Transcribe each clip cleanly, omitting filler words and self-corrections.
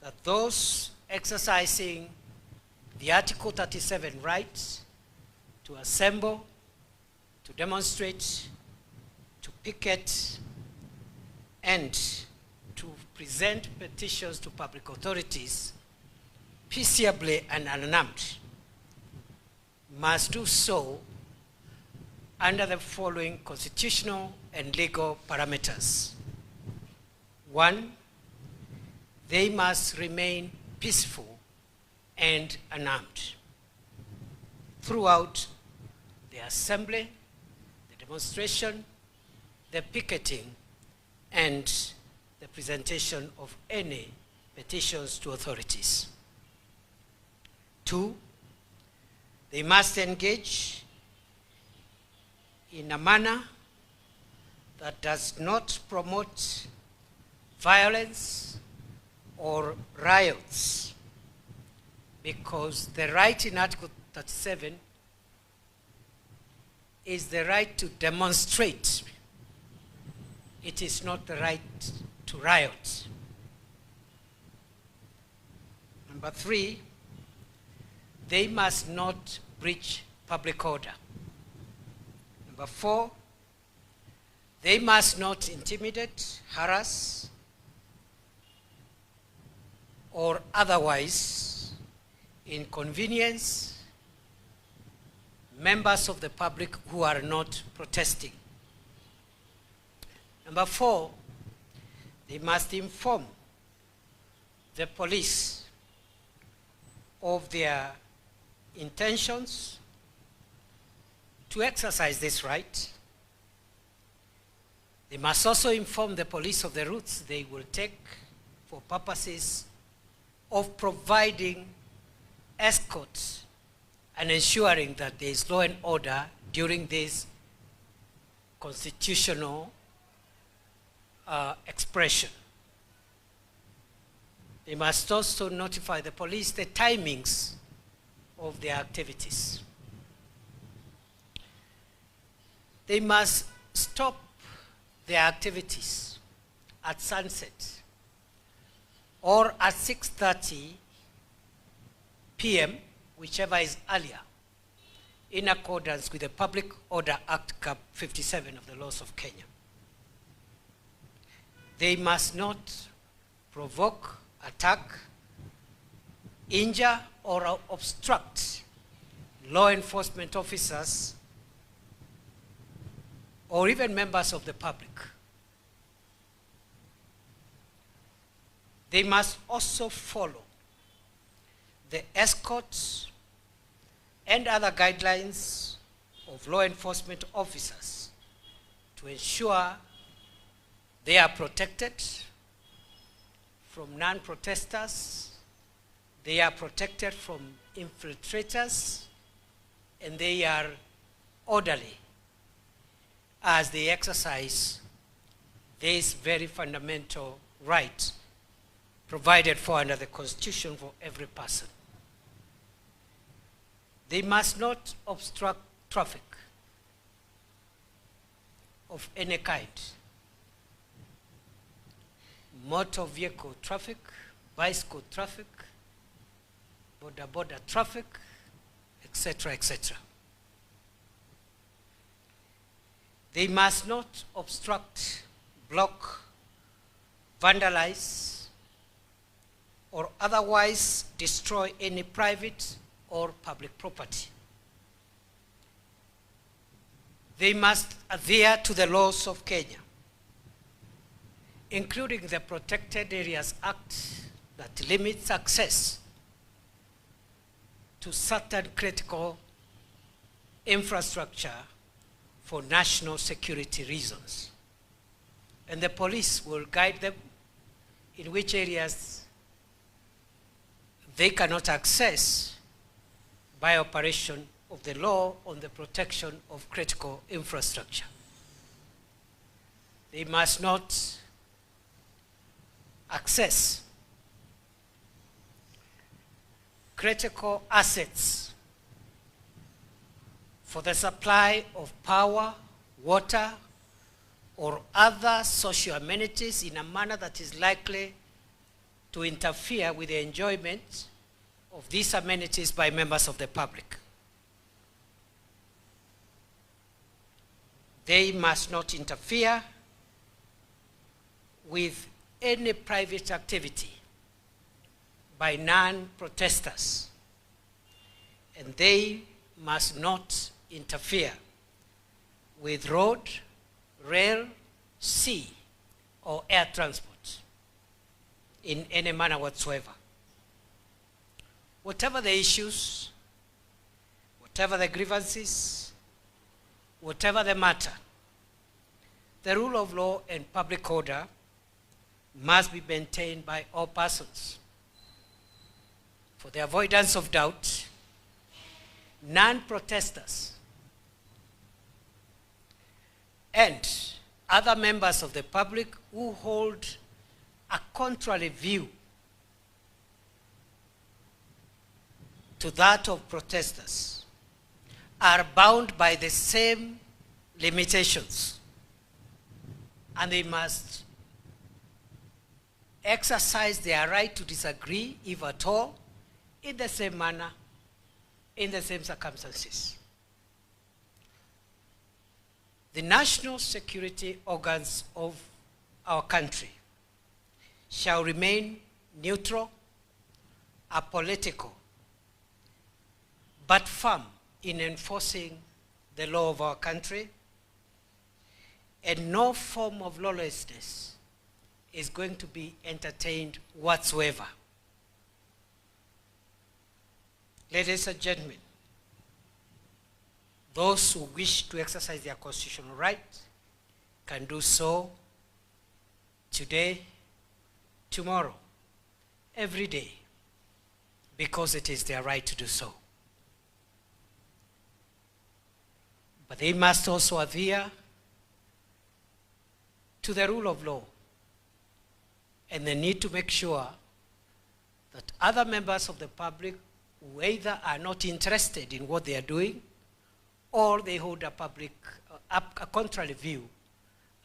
that those exercising the Article 37 rights to assemble, to demonstrate, to picket, and to present petitions to public authorities peaceably and unarmed must do so under the following constitutional and legal parameters. 1, they must remain peaceful and unarmed throughout the assembly, the demonstration, the picketing, and the presentation of any petitions to authorities. 2, they must engage in a manner that does not promote violence or riots, because the right in Article 37 is the right to demonstrate. It is not the right to riot. Number 3, they must not breach public order. Number 4, they must not intimidate, harass, or otherwise inconvenience members of the public who are not protesting. Number 4, they must inform the police of their intentions to exercise this right. They must also inform the police of the routes they will take for purposes of providing escorts and ensuring that there is law and order during this constitutional expression. They must also notify the police the timings of their activities. They must stop their activities at sunset or at 6:30 p.m., whichever is earlier, in accordance with the Public Order Act Cap 57 of the laws of Kenya. They must not provoke, attack, injure, or obstruct law enforcement officers or even members of the public. They must also follow the escorts and other guidelines of law enforcement officers to ensure they are protected from non-protesters, they are protected from infiltrators, and they are orderly as they exercise this very fundamental right provided for under the Constitution for every person. They must not obstruct traffic of any kind. Motor vehicle traffic, bicycle traffic, border traffic, etc., etc. They must not obstruct, block, vandalize, or otherwise destroy any private or public property. They must adhere to the laws of Kenya, including the Protected Areas Act that limits access to certain critical infrastructure for national security reasons. And the police will guide them in which areas they cannot access by operation of the law on the protection of critical infrastructure. They must not access critical assets for the supply of power, water, or other social amenities in a manner that is likely to interfere with the enjoyment of these amenities by members of the public. They must not interfere with any private activity by non-protesters, and they must not interfere with road, rail, sea, or air transport in any manner whatsoever. Whatever the issues, whatever the grievances, whatever the matter, the rule of law and public order must be maintained by all persons. For the avoidance of doubt, non-protesters and other members of the public who hold a contrary view to that of protesters are bound by the same limitations, and they must exercise their right to disagree, if at all, in the same manner, in the same circumstances. The national security organs of our country shall remain neutral, apolitical, but firm in enforcing the law of our country, and no form of lawlessness is going to be entertained whatsoever. Ladies and gentlemen, those who wish to exercise their constitutional right can do so today, tomorrow, every day, because it is their right to do so. But they must also adhere to the rule of law, and they need to make sure that other members of the public who either are not interested in what they are doing or they hold a contrary view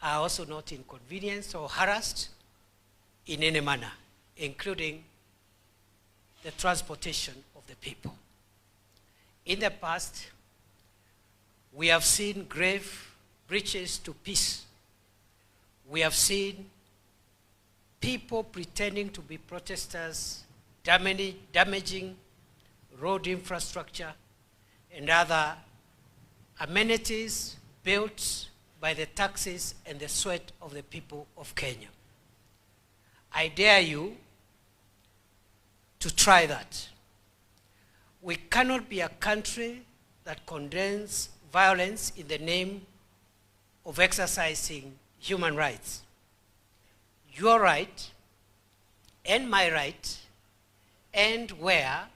are also not inconvenienced or harassed in any manner, including the transportation of the people. In the past, we have seen grave breaches to peace. We have seen people pretending to be protesters, damaging road infrastructure and other amenities built by the taxes and the sweat of the people of Kenya. I dare you to try that. We cannot be a country that condemns violence in the name of exercising human rights. Your right and my right end where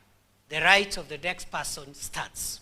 the right of the next person starts.